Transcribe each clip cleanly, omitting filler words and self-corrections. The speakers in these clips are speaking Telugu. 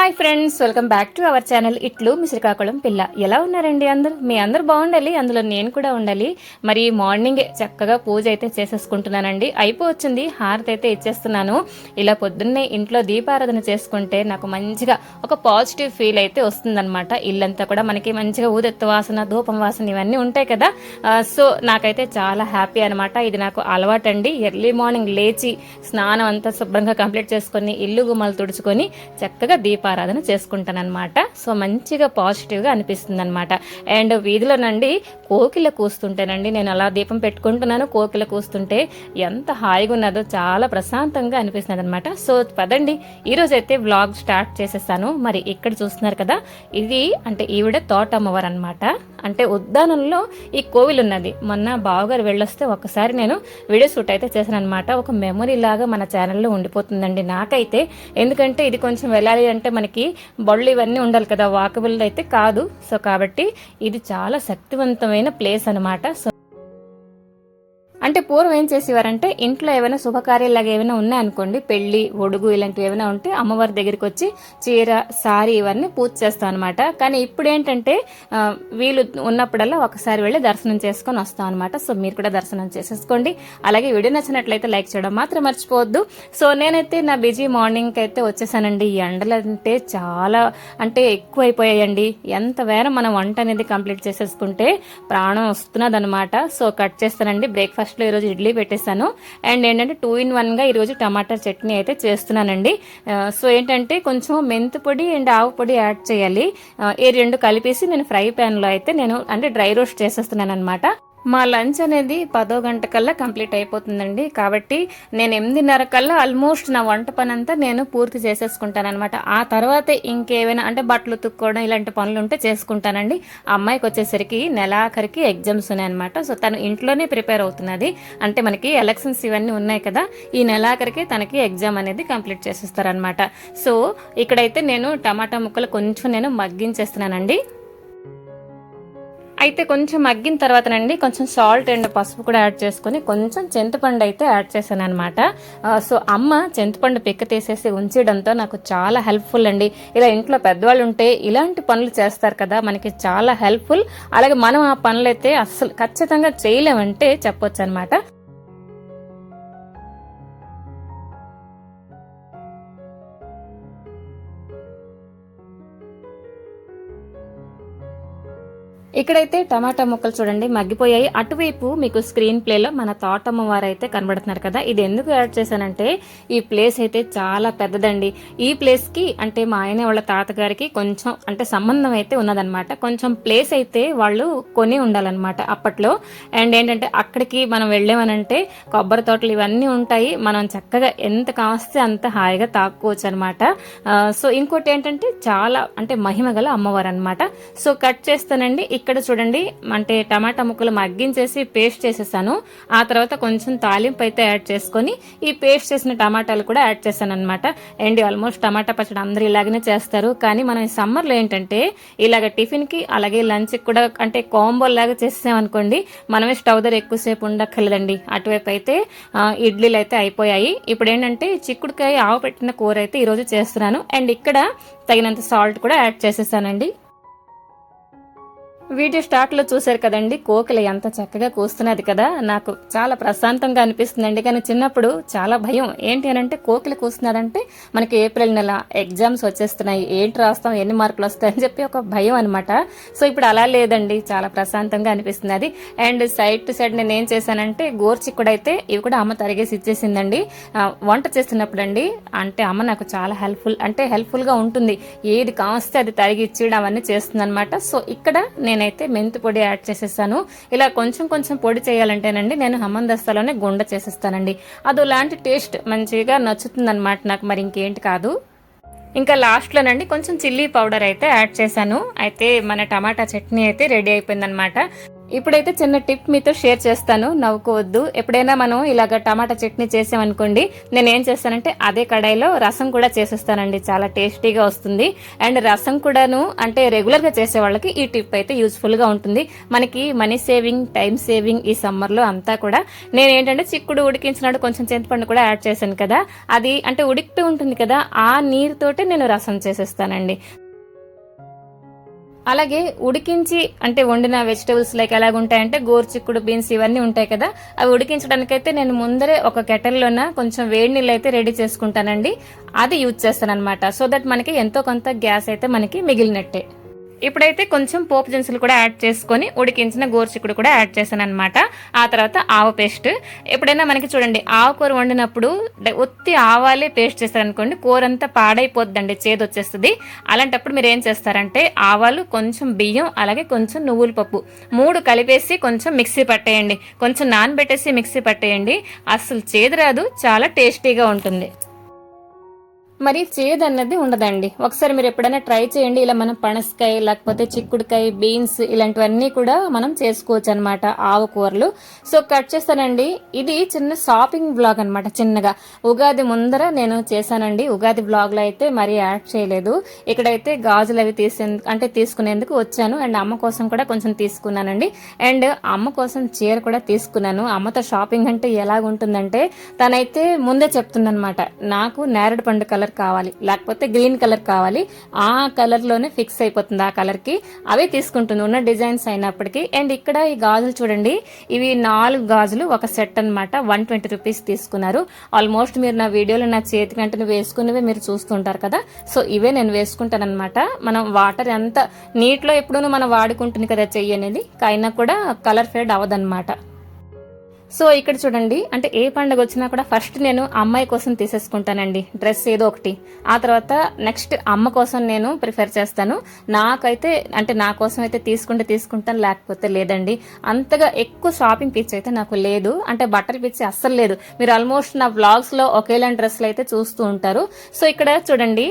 Hi friends, welcome back to our channel ఇట్లు మీ శ్రీకాకుళం పిల్ల. ఎలా ఉన్నారండి అందరూ? మీ అందరూ బాగుండాలి, అందులో నేను కూడా ఉండాలి. మరి మార్నింగ్ చక్కగా పూజ అయితే చేసేసుకుంటున్నానండి. అయిపోవచ్చింది, హారతి అయితే ఇచ్చేస్తున్నాను. ఇలా పొద్దున్నే ఇంట్లో దీపారాధన చేసుకుంటే నాకు మంచిగా ఒక పాజిటివ్ ఫీల్ అయితే వస్తుందన్నమాట. ఇల్లంతా కూడా మనకి మంచిగా ఊదెత్తు వాసన, ధూపం వాసన ఇవన్నీ ఉంటాయి కదా. సో నాకైతే చాలా హ్యాపీ అనమాట. ఇది నాకు అలవాటండి. ఎర్లీ మార్నింగ్ లేచి స్నానం అంతా శుభ్రంగా కంప్లీట్ చేసుకొని ఇల్లు గుమ్మలు తుడుచుకొని చక్కగా దీపారాధన చేసుకుంటానన్నమాట. సో మంచిగా పాజిటివ్గా అనిపిస్తుంది అనమాట. అండ్ వీధిలోనండి కోకిల కూస్తుంటేనండి నేను అలా దీపం పెట్టుకుంటున్నాను. కోకిల కూస్తుంటే ఎంత హాయిగా ఉన్నదో, చాలా ప్రశాంతంగా అనిపిస్తుంది అనమాట. సో పదండి ఈరోజు అయితే వ్లాగ్ స్టార్ట్ చేసేసాను. మరి ఇక్కడ చూస్తున్నారు కదా, ఇది అంటే ఈవిడ తోటమ్మవారు అనమాట. అంటే ఉద్యానంలో ఈ కోవిల్ ఉన్నది. మొన్న బావగారు వెళ్ళొస్తే ఒకసారి నేను వీడియో షూట్ అయితే చేశాను అనమాట. ఒక మెమరీ లాగా మన ఛానల్లో ఉండిపోతుందండి నాకైతే. ఎందుకంటే ఇది కొంచెం వెళ్ళాలి అంటే మనకి బళ్ళు ఇవన్నీ ఉండాలి కదా, వాకబుల్ అయితే కాదు. సో కాబట్టి ఇది చాలా శక్తివంతమైన ప్లేస్ అనమాట. సో అంటే పూర్వం ఏం చేసేవారంటే ఇంట్లో ఏమైనా శుభకార్యాలాగా ఏమైనా ఉన్నాయనుకోండి, పెళ్లి, ఒడుగు ఇలాంటివి ఏమైనా ఉంటే అమ్మవారి దగ్గరికి వచ్చి చీర, సారీ ఇవన్నీ పూజ చేస్తాం అనమాట. కానీ ఇప్పుడు ఏంటంటే వీళ్ళు ఉన్నప్పుడల్లా ఒకసారి వెళ్ళి దర్శనం చేసుకొని వస్తాం అనమాట. సో మీరు కూడా దర్శనం చేసేసుకోండి. అలాగే వీడియో నచ్చినట్లయితే లైక్ చేయడం మాత్రం మర్చిపోవద్దు. సో నేనైతే నా బిజీ మార్నింగ్కి అయితే వచ్చేసానండి. ఈ ఎండలు అంటే చాలా అంటే ఎక్కువ అయిపోయాయండి. ఎంత వేరే మనం వంట అనేది కంప్లీట్ చేసేసుకుంటే ప్రాణం వస్తున్నది అనమాట. సో కట్ చేస్తానండి. బ్రేక్ఫాస్ట్ లో ఈరోజు ఇడ్లీ పెట్టేశాను. అండ్ ఏంటంటే 2 in 1 గా ఈరోజు టమాటా చట్నీ అయితే చేస్తున్నానండి. సో ఏంటంటే కొంచెం మెంతు పొడి అండ్ ఆవు పొడి యాడ్ చేయాలి. ఈ రెండు కలిపేసి నేను ఫ్రై ప్యాన్ లో అయితే నేను అంటే డ్రై రోస్ట్ చేసేస్తున్నాను అనమాట. మా లంచ్ అనేది 10 గంట కల్లా కంప్లీట్ అయిపోతుందండి. కాబట్టి నేను 8:30 కల్లా ఆల్మోస్ట్ నా వంట పని అంతా నేను పూర్తి చేసేసుకుంటాను అనమాట. ఆ తర్వాత ఇంకేమైనా అంటే బట్టలు తుక్కోవడం ఇలాంటి పనులు ఉంటే చేసుకుంటానండి. ఆ అమ్మాయికి వచ్చేసరికి నెలాఖరికి ఎగ్జామ్స్ ఉన్నాయన్నమాట. సో తను ఇంట్లోనే ప్రిపేర్ అవుతున్నది. అంటే మనకి ఎలక్షన్స్ ఇవన్నీ ఉన్నాయి కదా, ఈ నెలాఖరికి తనకి ఎగ్జామ్ అనేది కంప్లీట్ చేసేస్తారనమాట. సో ఇక్కడైతే నేను టమాటా ముక్కలు కొంచెం నేను మగ్గించేస్తున్నానండి. అయితే కొంచెం మగ్గిన తర్వాతనండి కొంచెం సాల్ట్ అండ్ పసుపు కూడా యాడ్ చేసుకుని కొంచెం చింతపండు అయితే యాడ్ చేశాను అనమాట. సో అమ్మ చింతపండు పిక్క తీసేసి ఉంచడంతో నాకు చాలా హెల్ప్ఫుల్ అండి. ఇలా ఇంట్లో పెద్దవాళ్ళు ఉంటే ఇలాంటి పనులు చేస్తారు కదా, మనకి చాలా హెల్ప్ఫుల్. అలాగే మనం ఆ పనులు అయితే అస్సలు ఖచ్చితంగా చేయలేమంటే చెప్పొచ్చు అనమాట. ఇక్కడైతే టమాటా ముక్కలు చూడండి మగ్గిపోయాయి. అటువైపు మీకు స్క్రీన్ ప్లేలో మన తోటమ్మ వారు అయితే కనబడుతున్నారు కదా. ఇది ఎందుకు యాడ్ చేశానంటే ఈ ప్లేస్ అయితే చాలా పెద్దదండి. ఈ ప్లేస్ కి అంటే మా ఆయన వాళ్ళ తాతగారికి కొంచెం అంటే సంబంధం అయితే ఉన్నదనమాట. కొంచెం ప్లేస్ అయితే వాళ్ళు కొని ఉండాలన్నమాట అప్పట్లో. అండ్ ఏంటంటే అక్కడికి మనం వెళ్ళామనంటే కొబ్బరి తోటలు ఇవన్నీ ఉంటాయి. మనం చక్కగా ఎంత కాస్తే అంత హాయిగా తాక్కోవచ్చు అనమాట. సో ఇంకోటి ఏంటంటే చాలా అంటే మహిమ గల అమ్మవారు అనమాట. సో కట్ చేస్తానండి. ఇక్కడ చూడండి అంటే టమాటా ముక్కలు మగ్గించేసి పేస్ట్ చేసేసాను. ఆ తర్వాత కొంచెం తాలింపు అయితే యాడ్ చేసుకొని ఈ పేస్ట్ చేసిన టమాటాలు కూడా యాడ్ చేశాను అనమాట. అండ్ ఆల్మోస్ట్ టమాటా పచ్చడి అందరూ ఇలాగనే చేస్తారు. కానీ మనం ఈ సమ్మర్లో ఏంటంటే ఇలాగ టిఫిన్ కి అలాగే లంచ్ కి కూడా అంటే కాంబో లాగా చేసామనుకోండి, మనమే స్టవ్ దగ్గర ఎక్కువసేపు ఉండక్కర్లేదండి. అటువైపు అయితే ఇడ్లీలు అయితే అయిపోయాయి. ఇప్పుడు ఏంటంటే చిక్కుడుకాయ ఆవు పెట్టిన కూర అయితే ఈరోజు చేస్తున్నాను. అండ్ ఇక్కడ తగినంత సాల్ట్ కూడా యాడ్ చేసేసానండి. వీడియో స్టార్ట్ లో చూసారు కదండి, కోకిల ఎంత చక్కగా కూస్తున్నది కదా. నాకు చాలా ప్రశాంతంగా అనిపిస్తుందండి. కానీ చిన్నప్పుడు చాలా భయం. ఏంటి అని అంటే కోకిల కూస్తున్నాడంటే మనకి ఏప్రిల్ నెల ఎగ్జామ్స్ వచ్చేస్తున్నాయి, ఏంటి రాస్తాం, ఎన్ని మార్కులు వస్తాయని చెప్పి ఒక భయం అనమాట. సో ఇప్పుడు అలా లేదండి, చాలా ప్రశాంతంగా అనిపిస్తుంది. అండ్ సైడ్ టు సైడ్ నేను ఏం చేశానంటే గోర్చిక్కుడైతే ఇవి కూడా అమ్మ తరిగేసి ఇచ్చేసిందండి. వంట చేస్తున్నప్పుడు అండి అంటే అమ్మ నాకు చాలా హెల్ప్ఫుల్ గా ఉంటుంది. ఏది కాస్తే అది తరిగి ఇచ్చేయడం అవన్నీ చేస్తుంది అనమాట. సో ఇక్కడ నేనైతే మెంతి పొడి యాడ్ చేసేస్తాను. ఇలా కొంచెం పొడి చేయాలంటేనండి నేను హమందస్తాలోనే గుండ చేసేస్తానండి. అదో లాంటి టేస్ట్ మంచిగా నచ్చుతుంది అనమాట నాకు, మరి ఇంకేంటి కాదు. ఇంకా లాస్ట్లోనండి కొంచెం చిల్లీ పౌడర్ అయితే యాడ్ చేశాను. అయితే మన టమాటా చట్నీ అయితే రెడీ అయిపోయిందనమాట. ఇప్పుడైతే చిన్న టిప్ మీతో షేర్ చేస్తాను, నవ్వుకోవద్దు. ఎప్పుడైనా మనం ఇలాగ టమాటా చట్నీ చేసామనుకోండి, నేను ఏం చేస్తానంటే అదే కడాయిలో రసం కూడా చేసేస్తానండి. చాలా టేస్టీగా వస్తుంది. అండ్ రసం కూడాను అంటే రెగ్యులర్గా చేసే వాళ్ళకి ఈ టిప్ అయితే యూస్ఫుల్గా ఉంటుంది. మనకి మనీ సేవింగ్, టైం సేవింగ్ ఈ సమ్మర్లో అంతా కూడా. నేను ఏంటంటే చిక్కుడు ఉడికించినప్పుడు కొంచెం చింతపండు కూడా యాడ్ చేశాను కదా, అది అంటే ఉడికిపోయి ఉంటుంది కదా, ఆ నీరుతోటే నేను రసం చేసేస్తానండి. అలాగే ఉడికించి అంటే వండిన వెజిటబుల్స్ లైక్ ఎలాగుంటాయంటే గోరుచిక్కుడు, బీన్స్ ఇవన్నీ ఉంటాయి కదా, అవి ఉడికించడానికైతే నేను ముందరే ఒక కెటల్లోన కొంచెం వేడి నీళ్ళు అయితే రెడీ చేసుకుంటానండి. అది యూజ్ చేస్తాను అనమాట. సో దట్ మనకి ఎంతో కొంత గ్యాస్ అయితే మనకి మిగిలినట్టే. ఇప్పుడైతే కొంచెం పోపు దినుసులు కూడా యాడ్ చేసుకొని ఉడికించిన గోరుచిక్కుడు కూడా యాడ్ చేశాను అనమాట. ఆ తర్వాత ఆవ పేస్ట్. ఎప్పుడైనా మనకి చూడండి ఆవకూర వండినప్పుడు ఒత్తి ఆవాలే పేస్ట్ చేస్తారనుకోండి, కూర అంతా పాడైపోద్దండి, చేదు వచ్చేస్తుంది. అలాంటప్పుడు మీరు ఏం చేస్తారంటే ఆవాలు, కొంచెం బియ్యం, అలాగే కొంచెం నువ్వుల పప్పు 3 కలిపేసి కొంచెం మిక్సీ పట్టేయండి. కొంచెం నానబెట్టేసి మిక్సీ పట్టేయండి. అసలు చేదు రాదు, చాలా టేస్టీగా ఉంటుంది. మరి చేదు అన్నది ఉండదండి. ఒకసారి మీరు ఎప్పుడైనా ట్రై చేయండి. ఇలా మనం పనసకాయ, లేకపోతే చిక్కుడుకాయ, బీన్స్ ఇలాంటివన్నీ కూడా మనం చేసుకోవచ్చు అనమాట ఆవకూరలు. సో కట్ చేస్తానండి. ఇది చిన్న షాపింగ్ బ్లాగ్ అనమాట. చిన్నగా ఉగాది ముందర నేను చేశానండి. ఉగాది బ్లాగ్ లో అయితే మరీ యాడ్ చేయలేదు. ఇక్కడైతే గాజులు అవి తీసుకునేందుకు వచ్చాను. అండ్ అమ్మ కోసం కూడా కొంచెం తీసుకున్నానండి. అండ్ అమ్మ కోసం చీర కూడా తీసుకున్నాను. అమ్మతో షాపింగ్ అంటే ఎలాగుంటుందంటే తనైతే ముందే చెప్తుందనమాట, నాకు నేరేడు పండు కలర్ కావాలి, లేకపోతే గ్రీన్ కలర్ కావాలి, ఆ కలర్ లోనే ఫిక్స్ అయిపోతుంది. ఆ కలర్ కి అవే తీసుకుంటుంది ఉన్న డిజైన్స్ అయినప్పటికీ. అండ్ ఇక్కడ ఈ గాజులు చూడండి, ఇవి 4 గాజులు ఒక సెట్ అనమాట. 120 రూపీస్ తీసుకున్నారు. ఆల్మోస్ట్ మీరు నా వీడియోలో నా చేతి గంటను వేసుకునేవే మీరు చూస్తుంటారు కదా, సో ఇవే నేను వేసుకుంటాను అనమాట. మనం వాటర్ ఎంత నీటిలో ఎప్పుడూ మనం వాడుకుంటుంది కదా చెయ్యి అనేది, అయినా కూడా కలర్ ఫేడ్ అవ్వదన్నమాట. సో ఇక్కడ చూడండి, అంటే ఏ పండుగ వచ్చినా కూడా ఫస్ట్ నేను అమ్మాయి కోసం తీసేసుకుంటానండి డ్రెస్ ఏదో ఒకటి. ఆ తర్వాత నెక్స్ట్ అమ్మ కోసం నేను ప్రిఫర్ చేస్తాను. నాకైతే అంటే నా కోసం అయితే తీసుకుంటాను, లేకపోతే లేదండి. అంతగా ఎక్కువ షాపింగ్ పిచ్చి అయితే నాకు లేదు, అంటే బట్టల పిచ్చి అస్సలు లేదు. మీరు ఆల్మోస్ట్ నా వ్లాగ్స్ లో ఒకేలాంటి డ్రెస్సులు అయితే చూస్తూ ఉంటారు. సో ఇక్కడ చూడండి,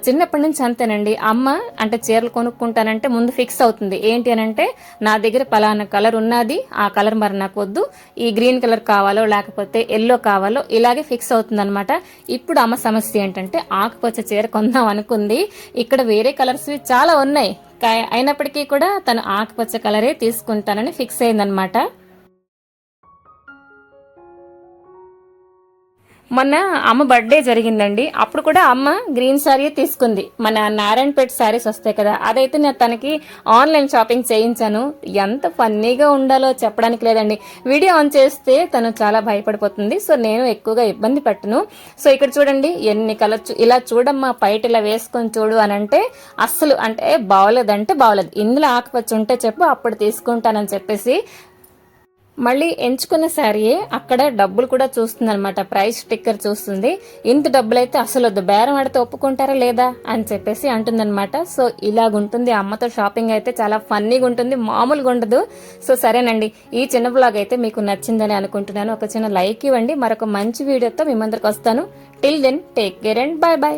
చిన్నప్పటి నుంచి అంతేనండి. అమ్మ అంటే చీరలు కొనుక్కుంటానంటే ముందు ఫిక్స్ అవుతుంది. ఏంటి అనంటే నా దగ్గర పలానా కలర్ ఉన్నది, ఆ కలర్ మరి నాకు వద్దు, ఈ గ్రీన్ కలర్ కావాలో లేకపోతే ఎల్లో కావాలో, ఇలాగే ఫిక్స్ అవుతుంది అనమాట. ఇప్పుడు అమ్మ సమస్య ఏంటంటే ఆకుపచ్చ చీర కొందాం అనుకుంది. ఇక్కడ వేరే కలర్స్ చాలా ఉన్నాయి, అయినప్పటికీ కూడా తను ఆకుపచ్చ కలరే తీసుకుంటానని ఫిక్స్ అయిందనమాట. మొన్న అమ్మ బర్త్డే జరిగిందండి. అప్పుడు కూడా అమ్మ గ్రీన్ శారీ తీసుకుంది. మన నారాయణపేట శారీస్ వస్తాయి కదా, అదైతే నేను తనకి ఆన్లైన్ షాపింగ్ చేయించాను. ఎంత ఫన్నీగా ఉండాలో చెప్పడానికి లేదండి. వీడియో ఆన్ చేస్తే తను చాలా భయపడిపోతుంది. సో నేను ఎక్కువగా ఇబ్బంది పెట్టను. సో ఇక్కడ చూడండి ఎన్ని కలర్, ఇలా చూడమ్మా పైట ఇలా వేసుకొని చూడు అని అంటే అస్సలు అంటే బాగోలేదంటే బాగోలేదు. ఇందులో ఆకుపచ్చి ఉంటే చెప్పు, అప్పుడు తీసుకుంటానని చెప్పేసి మళ్ళీ ఎంచుకున్న శారీయే అక్కడ డబ్బులు కూడా చూస్తుంది అనమాట. ప్రైస్ స్టిక్కర్ చూస్తుంది. ఇంత డబ్బులు అయితే అసలు వద్దు, బేరం ఆడితే ఒప్పుకుంటారా లేదా అని చెప్పేసి అంటుందన్నమాట. సో ఇలాగుంటుంది అమ్మతో షాపింగ్. అయితే చాలా ఫన్నీగా ఉంటుంది, మామూలుగా ఉండదు. సో సరేనండి, ఈ చిన్న బ్లాగ్ అయితే మీకు నచ్చిందని అనుకుంటున్నాను. ఒక చిన్న లైక్ ఇవ్వండి. మరొక మంచి వీడియోతో మీ ముందరికి వస్తాను. Till then take care and bye by.